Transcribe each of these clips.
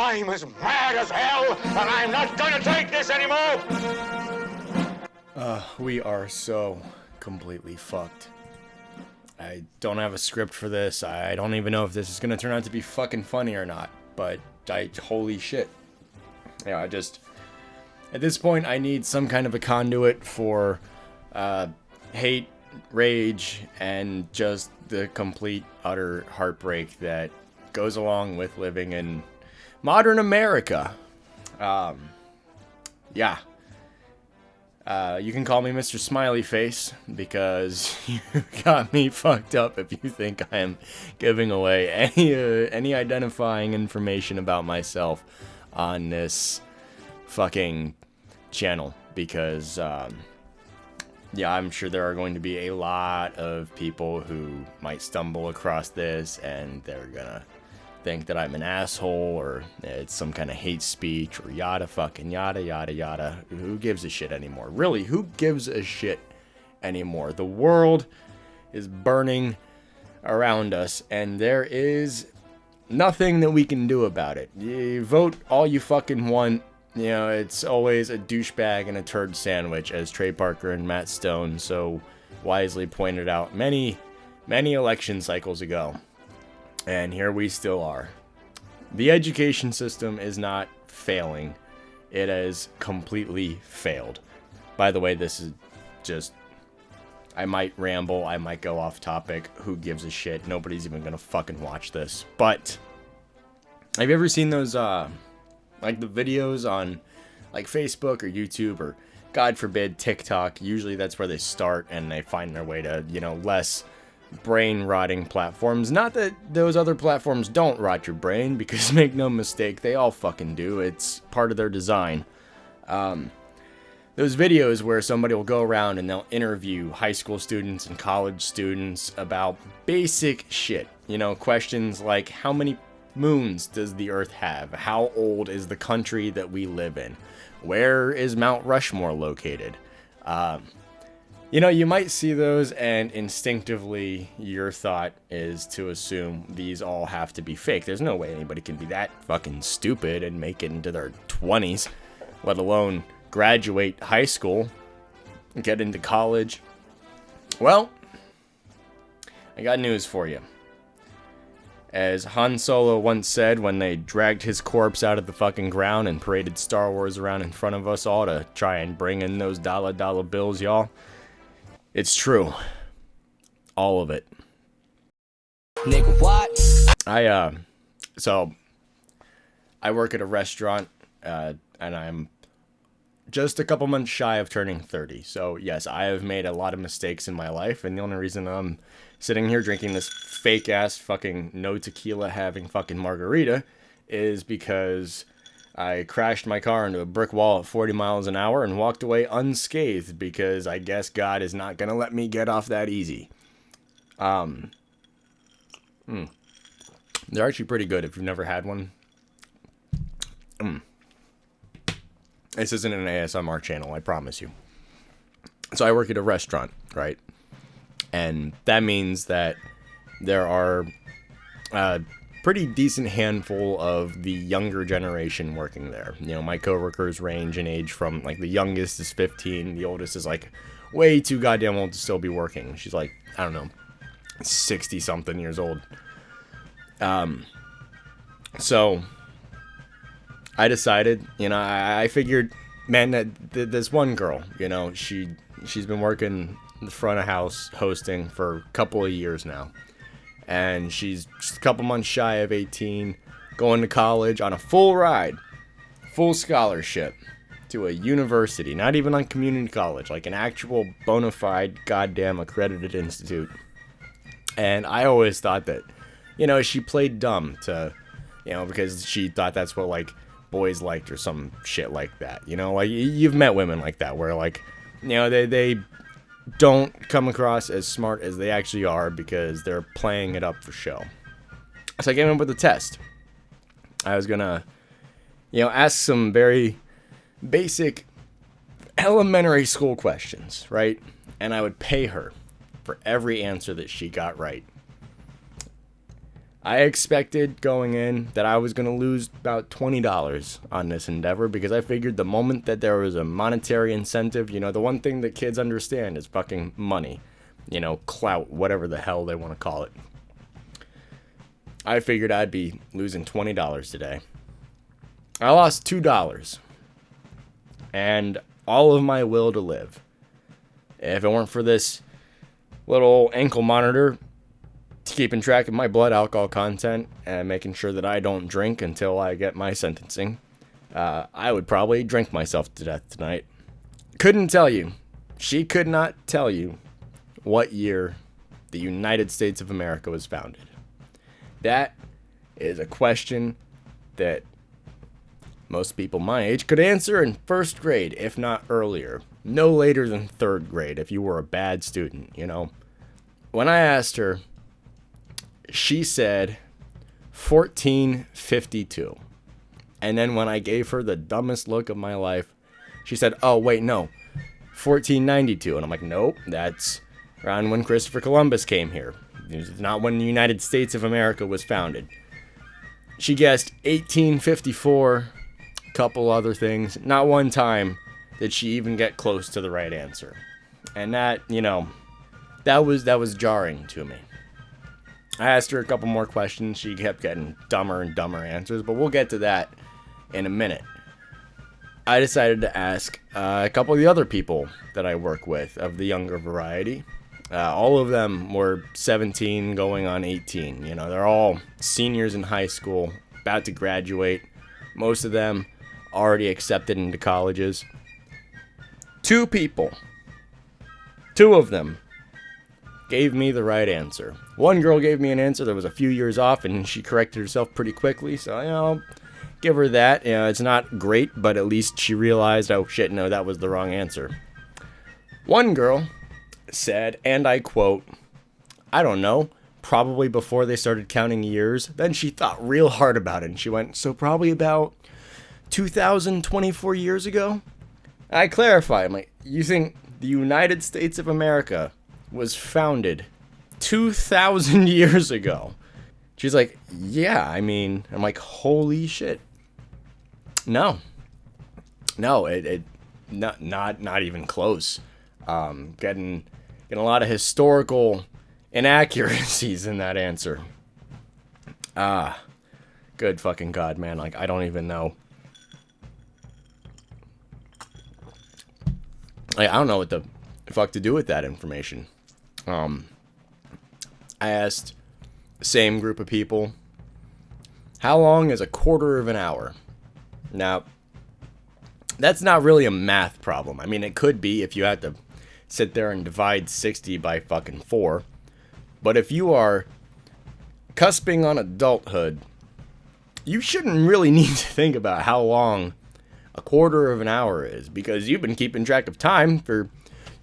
I'm as mad as hell, and I'm not gonna take this anymore! We are so completely fucked. I don't have a script for this. I don't even know if this is gonna turn out to be fucking funny or not. But holy shit. Yeah, at this point, I need some kind of a conduit for hate, rage, and just the complete, utter heartbreak that goes along with living in modern America. Yeah. You can call me Mr. Smiley Face because you got me fucked up if you think I am giving away any identifying information about myself on this fucking channel. Because, yeah, I'm sure there are going to be a lot of people who might stumble across this and they're gonna think that I'm an asshole or it's some kind of hate speech or yada fucking yada yada yada. Who gives a shit anymore? Really, who gives a shit anymore? The world is burning around us and there is nothing that we can do about it. You vote all you fucking want. You know, it's always a douchebag and a turd sandwich, as Trey Parker and Matt Stone so wisely pointed out many election cycles ago. And here we still are. The education system is not failing. It has completely failed. By the way, this is just... I might ramble, I might go off topic. Who gives a shit? Nobody's even gonna fucking watch this. But, have you ever seen those, like the videos on, like, Facebook or YouTube or, God forbid, TikTok? Usually that's where they start and they find their way to, you know, less brain-rotting platforms. Not that those other platforms don't rot your brain, because make no mistake, they all fucking do. It's part of their design. Those videos where somebody will go around and they'll interview high school students and college students about basic shit. You know, questions like, how many moons does the Earth have? How old is the country that we live in? Where is Mount Rushmore located? You know, you might see those and instinctively your thought is to assume these all have to be fake. There's no way anybody can be that fucking stupid and make it into their 20s, let alone graduate high school, get into college. Well, I got news for you. As Han Solo once said when they dragged his corpse out of the fucking ground and paraded Star Wars around in front of us all to try and bring in those dollar bills, y'all. It's true. All of it. Nigga, what? So, I work at a restaurant, and I'm just a couple months shy of turning 30. So, yes, I have made a lot of mistakes in my life, and the only reason I'm sitting here drinking this fake-ass fucking no tequila having fucking margarita is because I crashed my car into a brick wall at 40 miles an hour and walked away unscathed because I guess God is not going to let me get off that easy. They're actually pretty good if you've never had one. This isn't an ASMR channel, I promise you. So I work at a restaurant, right? And that means that there are pretty decent handful of the younger generation working there. You know, my coworkers range in age from, like, the youngest is 15, the oldest is, like, way too goddamn old to still be working. She's, like, I don't know, 60-something years old. So, I decided, you know, I figured, man, that this one girl, you know, she's been working the front of house hosting for a couple of years now. And she's just a couple months shy of 18, going to college on a full ride, full scholarship to a university, not even like community college, like an actual bona fide goddamn accredited institute. And I always thought that, you know, she played dumb to, you know, because she thought that's what, like, boys liked or some shit like that. You know, like, you've met women like that where, like, you know, they don't come across as smart as they actually are because they're playing it up for show. So I came up with a test. I was gonna, you know, ask some very basic elementary school questions, right? And I would pay her for every answer that she got right. I expected going in that I was going to lose about $20 on this endeavor because I figured the moment that there was a monetary incentive, you know, the one thing that kids understand is fucking money. You know, clout, whatever the hell they want to call it. I figured I'd be losing $20 today. I lost $2 and all of my will to live. If it weren't for this little ankle monitor keeping track of my blood alcohol content and making sure that I don't drink until I get my sentencing, I would probably drink myself to death tonight. Couldn't tell you. She could not tell you what year the United States of America was founded. That is a question that most people my age could answer in first grade, if not earlier. No later than third grade if you were a bad student, you know. When I asked her, she said 1452. And then when I gave her the dumbest look of my life, she said, oh, wait, no, 1492. And I'm like, nope, that's around when Christopher Columbus came here. It's not when the United States of America was founded. She guessed 1854, a couple other things. Not one time did she even get close to the right answer. And that, you know, that was jarring to me. I asked her a couple more questions. She kept getting dumber and dumber answers, but we'll get to that in a minute. I decided to ask a couple of the other people that I work with of the younger variety. All of them were 17 going on 18. You know, they're all seniors in high school, about to graduate. Most of them already accepted into colleges. Two of them gave me the right answer. One girl gave me an answer that was a few years off, and she corrected herself pretty quickly, so, you know, give her that. You know, it's not great, but at least she realized, oh shit, no, that was the wrong answer. One girl said, and I quote, I don't know, probably before they started counting years. Then she thought real hard about it, and she went, so probably about 2,024 years ago? I clarified, I'm like, you think the United States of America was founded 2,000 years ago? She's like, yeah, I mean, I'm like, holy shit. No, it not even close. Getting a lot of historical inaccuracies in that answer. Good fucking God, man. Like, I don't even know. Like, I don't know what the fuck to do with that information. I asked the same group of people, how long is a quarter of an hour? Now, that's not really a math problem. I mean, it could be if you had to sit there and divide 60 by fucking 4. But if you are cusping on adulthood, you shouldn't really need to think about how long a quarter of an hour is, because you've been keeping track of time for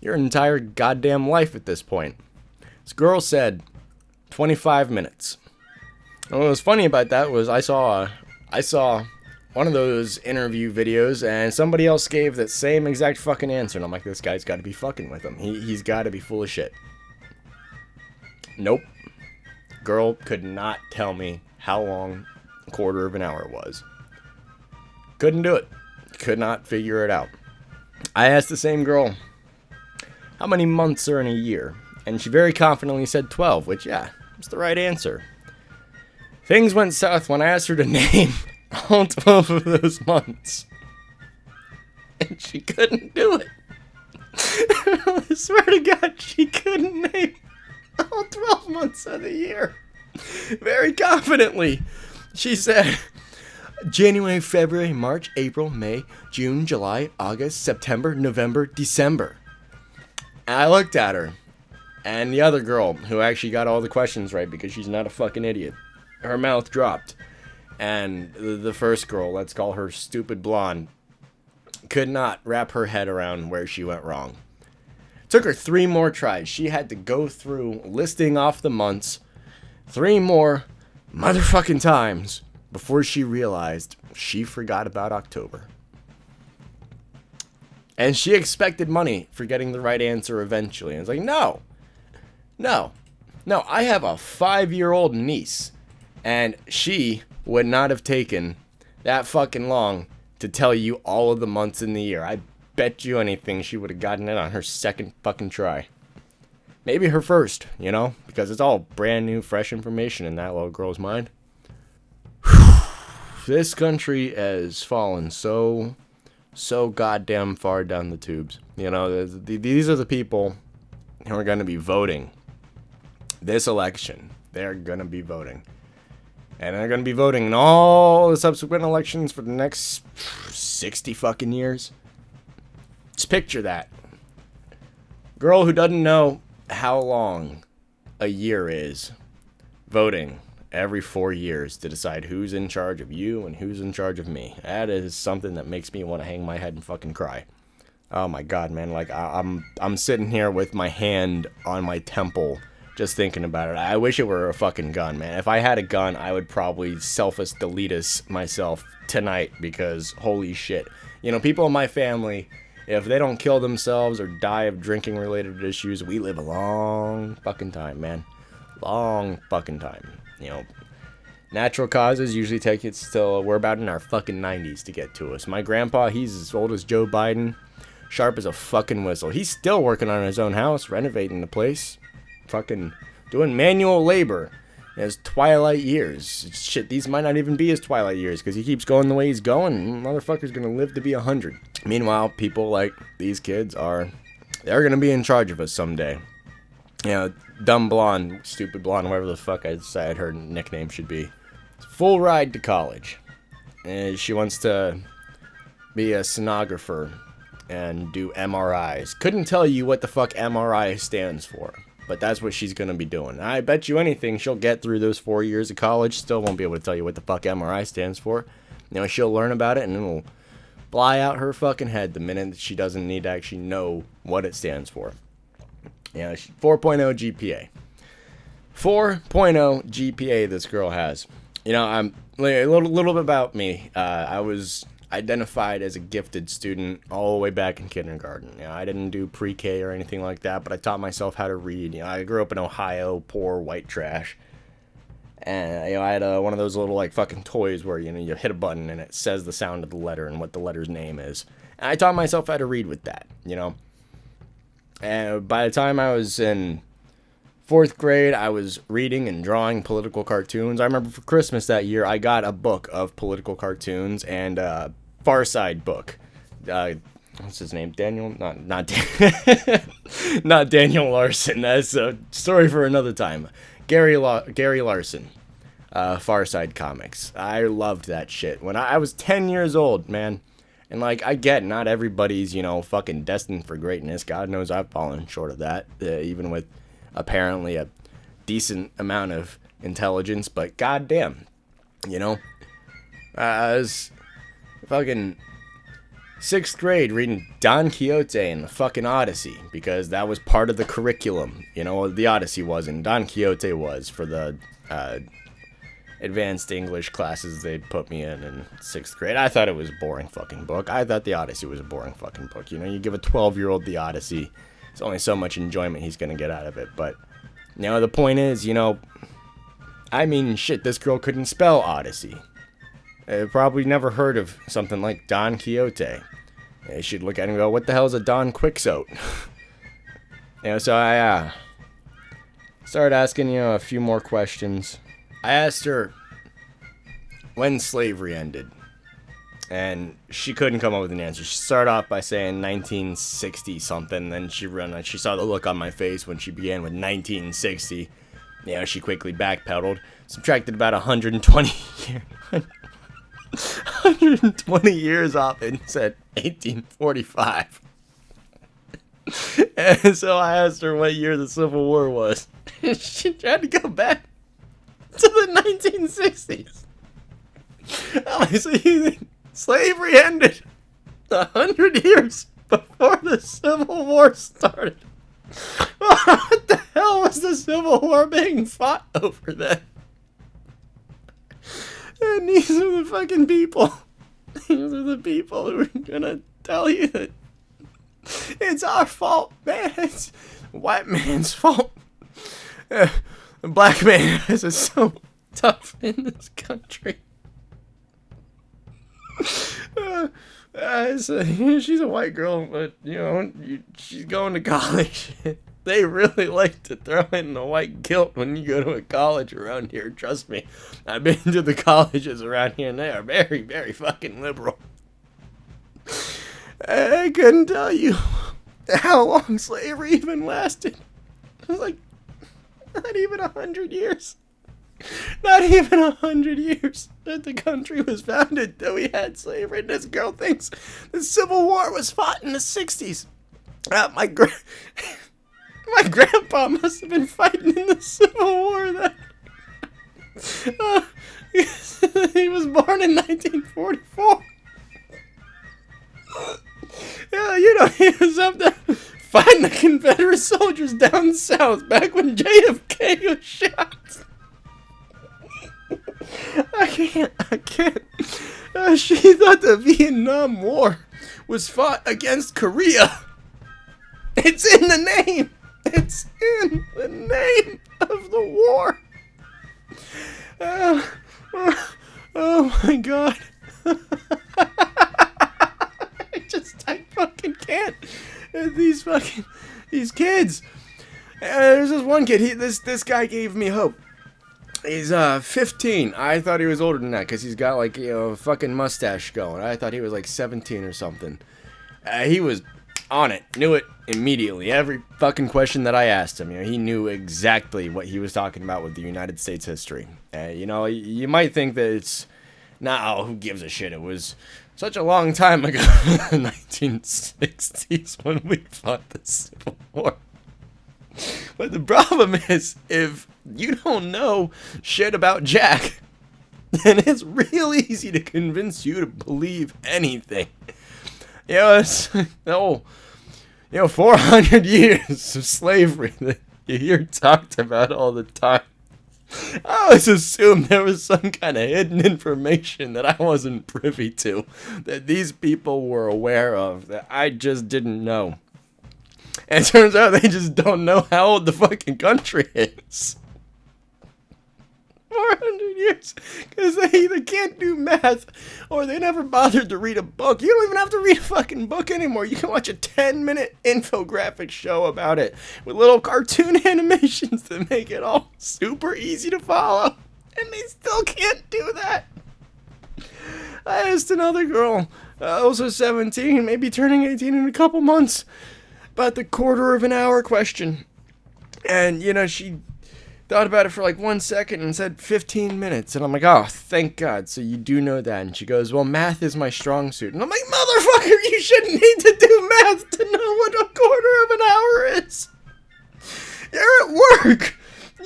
your entire goddamn life at this point. This girl said 25 minutes. And what was funny about that was I saw one of those interview videos, and somebody else gave that same exact fucking answer, and I'm like, this guy's got to be fucking with him. He's got to be full of shit. Nope. Girl could not tell me how long a quarter of an hour was. Couldn't do it. Could not figure it out. I asked the same girl, how many months are in a year? And she very confidently said 12, which, yeah, was the right answer. Things went south when I asked her to name all 12 of those months. And she couldn't do it. I swear to God, she couldn't name all 12 months of the year. Very confidently, she said January, February, March, April, May, June, July, August, September, November, December. And I looked at her, and the other girl, who actually got all the questions right because she's not a fucking idiot, her mouth dropped. And the first girl, let's call her stupid blonde, could not wrap her head around where she went wrong. Took her 3 more tries. She had to go through listing off the months 3 more motherfucking times before she realized she forgot about October. And she expected money for getting the right answer eventually. And it's like, no, I have a 5-year-old niece And she would not have taken that fucking long to tell you all of the months in the year. I bet you anything she would have gotten it on her second fucking try. Maybe her first, you know? Because it's all brand new, fresh information in that little girl's mind. This country has fallen so goddamn far down the tubes. You know, these are the people who are going to be voting this election. They're going to be voting. And they're going to be voting in all the subsequent elections for the next 60 fucking years. Just picture that. Girl who doesn't know how long a year is, voting every 4 years to decide who's in charge of you and who's in charge of me. That is something that makes me want to hang my head and fucking cry. Oh my god, man. Like, I'm sitting here with my hand on my temple just thinking about it. I wish it were a fucking gun, man. If I had a gun, I would probably self-deletus myself tonight because holy shit. You know, people in my family, if they don't kill themselves or die of drinking-related issues, we live a long fucking time, man. Long fucking time. You know, natural causes usually take it till we're about in our fucking 90s to get to us. My grandpa, he's as old as Joe Biden, sharp as a fucking whistle. He's still working on his own house, renovating the place. Fucking doing manual labor in his twilight years. Shit, these might not even be his twilight years because he keeps going the way he's going. Motherfucker's gonna live to be 100. Meanwhile, people like these kids they're gonna be in charge of us someday. You know, dumb blonde, stupid blonde, whatever the fuck I decided her nickname should be. Full ride to college. And she wants to be a sonographer and do MRIs. Couldn't tell you what the fuck MRI stands for. But that's what she's going to be doing. I bet you anything she'll get through those 4 years of college. Still won't be able to tell you what the fuck MRI stands for. You know, she'll learn about it and it'll fly out her fucking head the minute she doesn't need to actually know what it stands for. You know, 4.0 GPA. 4.0 GPA this girl has. You know, I'm a little bit about me. I was identified as a gifted student all the way back in kindergarten. You know, I didn't do pre-K or anything like that, but I taught myself how to read. You know, I grew up in Ohio, poor white trash. And, you know, I had one of those little, like, fucking toys where, you know, you hit a button and it says the sound of the letter and what the letter's name is. And I taught myself how to read with that, you know. And by the time I was in 4th grade, I was reading and drawing political cartoons. I remember for Christmas that year, I got a book of political cartoons and a Far Side book. What's his name? Daniel? Not Daniel Larson. That's a story for another time. Gary Larson. Far Side comics. I loved that shit. When I was 10 years old, man. And, like, I get not everybody's, you know, fucking destined for greatness. God knows I've fallen short of that. Even with apparently a decent amount of intelligence, but goddamn, you know, I was fucking 6th grade reading Don Quixote and the fucking Odyssey because that was part of the curriculum. You know, the Odyssey was and Don Quixote was for the advanced English classes they put me in 6th grade. I thought it was a boring fucking book. I thought the Odyssey was a boring fucking book. You know, you give a 12-year-old the Odyssey, there's only so much enjoyment he's gonna get out of it. But, you know, the point is, you know, I mean, shit, this girl couldn't spell Odyssey. Probably never heard of something like Don Quixote. You should look at it and go, what the hell is a Don Quixote? You know, so I started asking, you know, a few more questions. I asked her when slavery ended. And she couldn't come up with an answer. She started off by saying 1960 something. Then she saw the look on my face when she began with 1960. You know, she quickly backpedaled, subtracted about 120 years off and said 1845. And so I asked her what year the Civil War was. She tried to go back to the 1960s. I'm like, so you think slavery ended 100 years before the Civil War started? What the hell was the Civil War being fought over then? And these are the fucking people. These are the people who are gonna tell you that it's our fault, man. It's white man's fault. The black man has tough in this country. She's a white girl, but, she's going to college. They really like to throw in the white guilt when you go to a college around here. Trust me. I've been to the colleges around here, and they are very, very fucking liberal. I couldn't tell you how long slavery even lasted. It was like, not even 100 years. Not even 100 years that the country was founded that we had slavery. And this girl thinks the Civil War was fought in the 60s. My grandpa must have been fighting in the Civil War then. He was born in 1944. Yeah, he was up there fighting the Confederate soldiers down south back when JFK was shot. I can't. She thought the Vietnam War was fought against Korea. It's in the name. It's in the name of the war. Oh my God. I fucking can't. These kids. There's this one kid. This guy gave me hope. He's 15. I thought he was older than that because he's got like a fucking mustache going. I thought he was like 17 or something. He was on it. Knew it immediately. Every fucking question that I asked him, he knew exactly what he was talking about with the United States history. You might think that it's who gives a shit? It was such a long time ago, in the 1960s, when we fought the Civil War. But the problem is, if you don't know shit about Jack, then it's real easy to convince you to believe anything. It's 400 years of slavery that you hear talked about all the time. I always assumed there was some kind of hidden information that I wasn't privy to, that these people were aware of, that I just didn't know. And it turns out they just don't know how old the fucking country is. 400 years. Because they either can't do math or they never bothered to read a book. You don't even have to read a fucking book anymore. You can watch a 10-minute infographic show about it with little cartoon animations that make it all super easy to follow. And they still can't do that. I asked another girl, also 17, maybe turning 18 in a couple months, about the quarter of an hour question. And, she thought about it for like 1 second and said 15 minutes. And I'm like, oh, thank God. So you do know that. And she goes, well, math is my strong suit. And I'm like, motherfucker, you shouldn't need to do math to know what a quarter of an hour is. You're at work.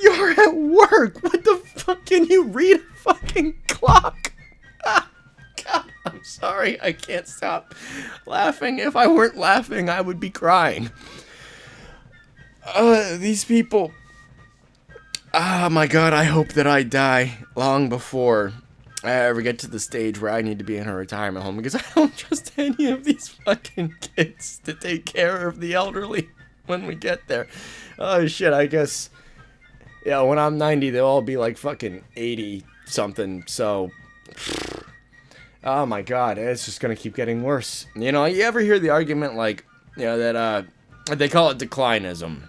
You're at work. What the fuck? Can you read a fucking clock? God, I'm sorry. I can't stop laughing. If I weren't laughing, I would be crying. These people. Oh my God, I hope that I die long before I ever get to the stage where I need to be in a retirement home, because I don't trust any of these fucking kids to take care of the elderly when we get there. Oh shit, I guess, when I'm 90, they'll all be like fucking 80 something, so, oh my God, it's just gonna keep getting worse. You ever hear the argument like, that, they call it declinism.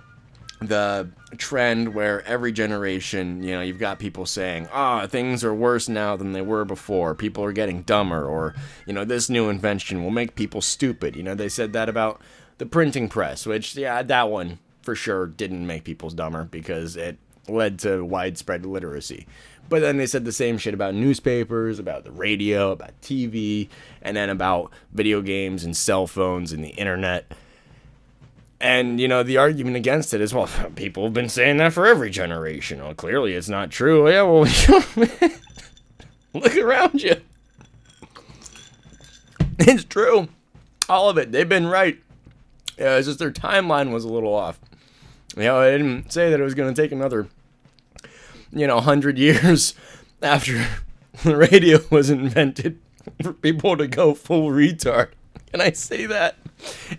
The trend where every generation, you've got people saying, things are worse now than they were before. People are getting dumber, or, this new invention will make people stupid. They said that about the printing press, which, that one for sure didn't make people dumber because it led to widespread literacy. But then they said the same shit about newspapers, about the radio, about TV, and then about video games and cell phones and the internet. And, the argument against it is, well, people have been saying that for every generation. Well, clearly it's not true. Yeah, well, look around you. It's true. All of it. They've been right. It's just their timeline was a little off. I didn't say that it was going to take another, 100 years after the radio was invented for people to go full retard. Can I say that?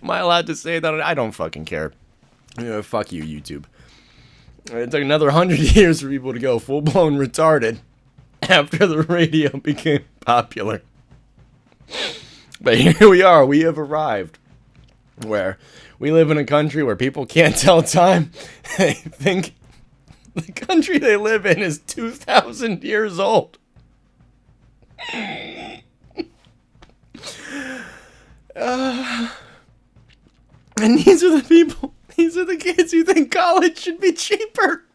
Am I allowed to say that? I don't fucking care. Fuck you, YouTube. It took another 100 years for people to go full-blown retarded. after the radio became popular. But here we are. We have arrived where we live in a country where people can't tell time. They think the country they live in is 2,000 years old. And these are the people, these are the kids who think college should be cheaper.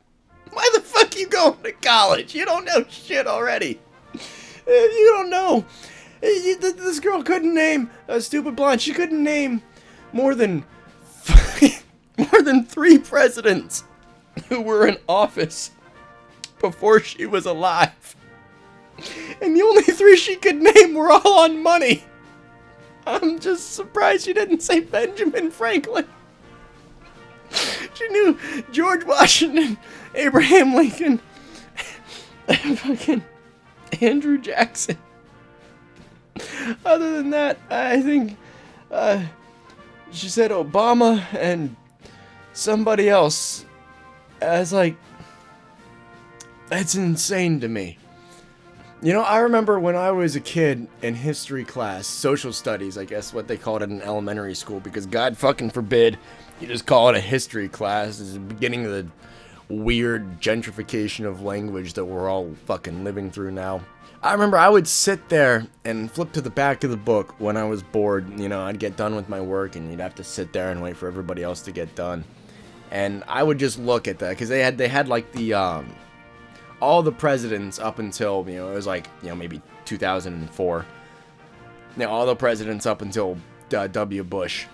Why the fuck are you going to college? You don't know shit already. You don't know. This girl couldn't name a stupid blonde. She couldn't name more than 3 presidents who were in office before she was alive. And the only 3 she could name were all on money. I'm just surprised she didn't say Benjamin Franklin. She knew George Washington, Abraham Lincoln, and fucking Andrew Jackson. Other than that, I think she said Obama and somebody else. I was like, that's insane to me. You know, I remember when I was a kid in history class, social studies, I guess what they called it in elementary school, because God fucking forbid you just call it a history class. It's the beginning of the weird gentrification of language that we're all fucking living through now. I remember I would sit there and flip to the back of the book when I was bored. You know, I'd get done with my work and you'd have to sit there and wait for everybody else to get done. And I would just look at that, because they had like the all the presidents up until, you know, it was like, you know, maybe 2004. You know, all the presidents up until W. Bush,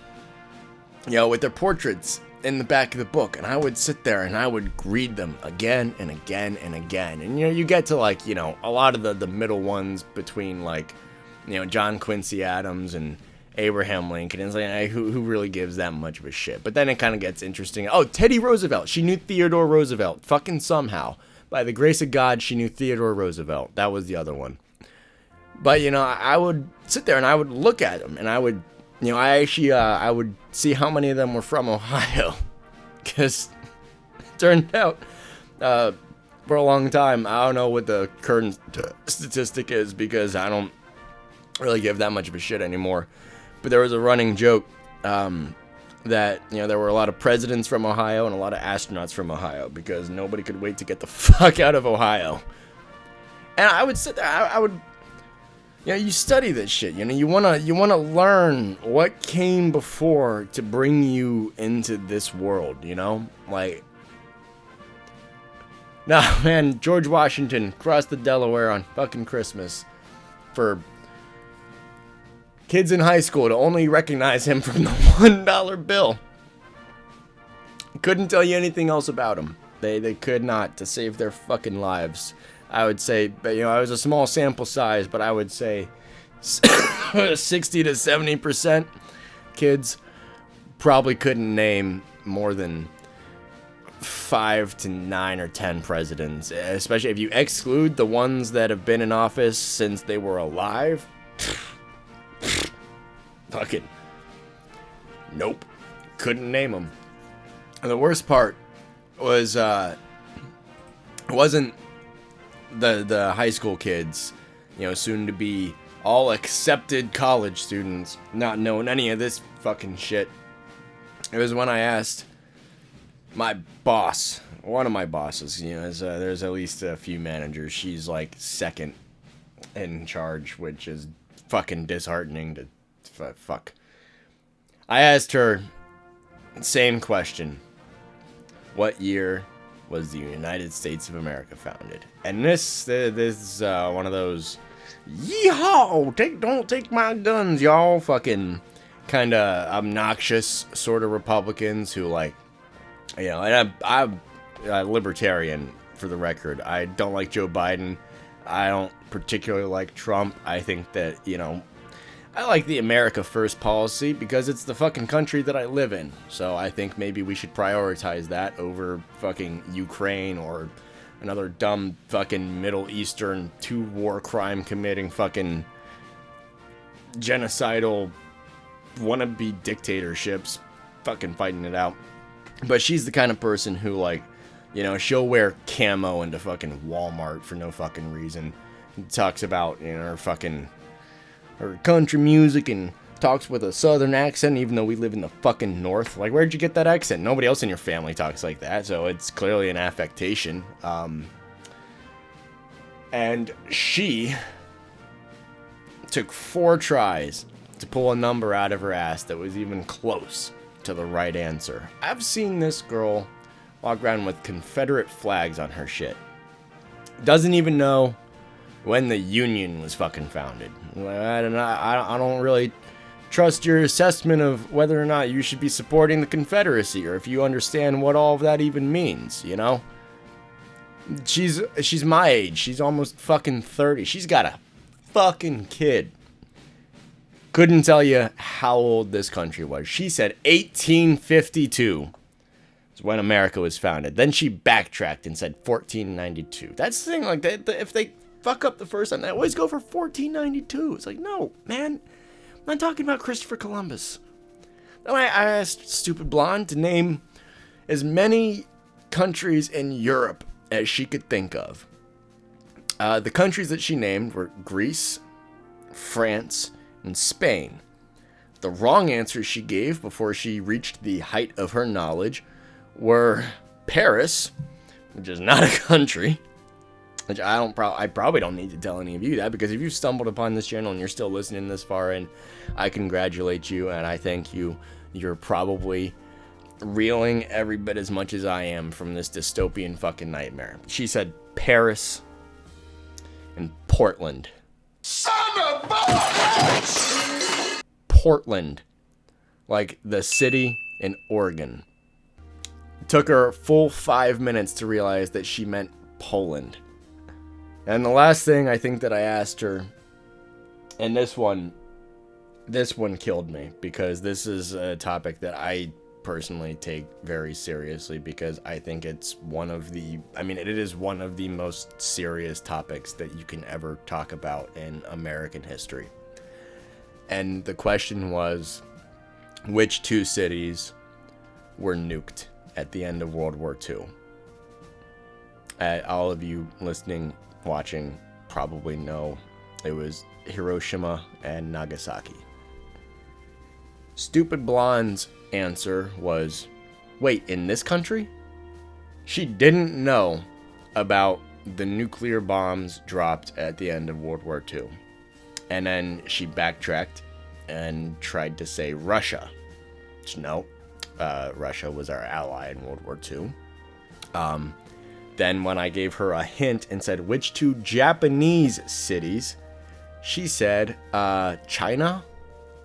you know, with their portraits in the back of the book. And I would sit there and I would read them again and again and again. And, you know, you get to, like, you know, a lot of the middle ones between, like, you know, John Quincy Adams and Abraham Lincoln. And it's like, hey, who really gives that much of a shit? But then it kind of gets interesting. Oh, Teddy Roosevelt. She knew Theodore Roosevelt. Fucking somehow. By the grace of God, she knew Theodore Roosevelt. That was the other one. But, you know, I would sit there and I would look at them. And I would, you know, I would see how many of them were from Ohio. Because it turned out, for a long time, I don't know what the current statistic is, because I don't really give that much of a shit anymore. But there was a running joke, that, you know, there were a lot of presidents from Ohio and a lot of astronauts from Ohio, because nobody could wait to get the fuck out of Ohio. And I would sit there, I would, you know, you study this shit, you know, you wanna learn what came before to bring you into this world, you know, like, nah, man, George Washington crossed the Delaware on fucking Christmas for kids in high school to only recognize him from the $1 bill. Couldn't tell you anything else about him. They could not, to save their fucking lives. I would say, but, you know, I was a small sample size, but I would say 60 to 70% kids probably couldn't name more than 5 to 9 or 10 presidents, especially if you exclude the ones that have been in office since they were alive. Fucking nope, couldn't name them. And the worst part was it wasn't the high school kids, you know, soon to be all accepted college students, not knowing any of this fucking shit. It was when I asked my boss, one of my bosses, you know, there's at least a few managers, she's like second in charge, which is fucking disheartening to fuck. I asked her, same question. What year was the United States of America founded? And this is one of those, yeehaw, don't take my guns, y'all, fucking kind of obnoxious sort of Republicans who, like, you know, and I'm a libertarian, for the record. I don't like Joe Biden. I don't particularly like Trump. I think that, you know, I like the America First policy because it's the fucking country that I live in. So I think maybe we should prioritize that over fucking Ukraine or another dumb fucking Middle Eastern 2 war crime committing fucking genocidal wannabe dictatorships fucking fighting it out. But she's the kind of person who, like, you know, she'll wear camo into fucking Walmart for no fucking reason. talks about, her country music and talks with a southern accent, even though we live in the fucking north. Like, where'd you get that accent? Nobody else in your family talks like that, so it's clearly an affectation. And she took 4 tries to pull a number out of her ass that was even close to the right answer. I've seen this girl walk around with Confederate flags on her shit. Doesn't even know when the Union was fucking founded. I don't really trust your assessment of whether or not you should be supporting the Confederacy, or if you understand what all of that even means, you know? She's my age. She's almost fucking 30. She's got a fucking kid. Couldn't tell you how old this country was. She said 1852 is when America was founded. Then she backtracked and said 1492. That's the thing, like, if they fuck up the first time, they always go for 1492. It's like, no, man. I'm not talking about Christopher Columbus. Then I asked Stupid Blonde to name as many countries in Europe as she could think of. The countries that she named were Greece, France, and Spain. The wrong answers she gave before she reached the height of her knowledge were Paris, which is not a country. Which I probably don't need to tell any of you that, because if you've stumbled upon this channel and you're still listening this far in, I congratulate you and I thank you. You're probably reeling every bit as much as I am from this dystopian fucking nightmare. She said Paris and Portland. Son of a bitch! Portland. Like the city in Oregon. It took her a full 5 minutes to realize that she meant Poland. And the last thing I think that I asked her, and this one killed me, because this is a topic that I personally take very seriously, because I think it's it is one of the most serious topics that you can ever talk about in American history. And the question was, which 2 cities were nuked at the end of World War II? All of you listening, watching, probably know it was Hiroshima and Nagasaki. Stupid Blonde's answer was, wait, in this country? She didn't know about the nuclear bombs dropped at the end of World War II. And then she backtracked and tried to say Russia. No, Russia was our ally in World War II. Then when I gave her a hint and said, which 2 Japanese cities, she said, China,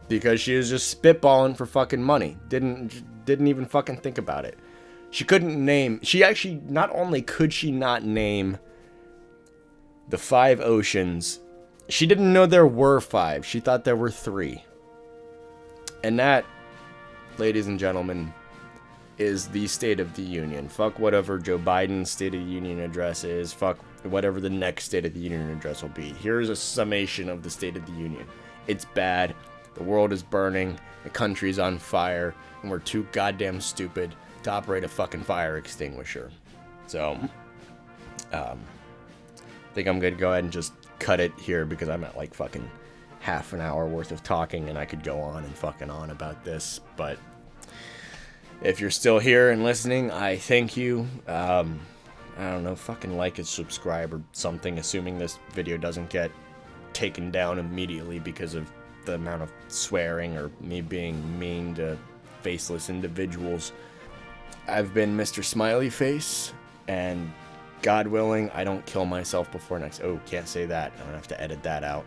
because she was just spitballing for fucking money. Didn't even fucking think about it. She couldn't name, not only could she not name the 5 oceans, she didn't know there were 5. She thought there were 3. And that, ladies and gentlemen, is the State of the Union. Fuck whatever Joe Biden's State of the Union address is. Fuck whatever the next State of the Union address will be. Here's a summation of the State of the Union. It's bad. The world is burning. The country's on fire. And we're too goddamn stupid to operate a fucking fire extinguisher. So, I think I'm going to go ahead and just cut it here, because I'm at like fucking half an hour worth of talking and I could go on and fucking on about this. But if you're still here and listening, I thank you. I don't know, fucking like and subscribe or something, assuming this video doesn't get taken down immediately because of the amount of swearing or me being mean to faceless individuals. I've been Mr. Smiley Face, and God willing, I don't kill myself before next. Oh, can't say that. I'm gonna have to edit that out.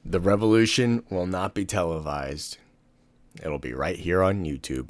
The revolution will not be televised. It'll be right here on YouTube.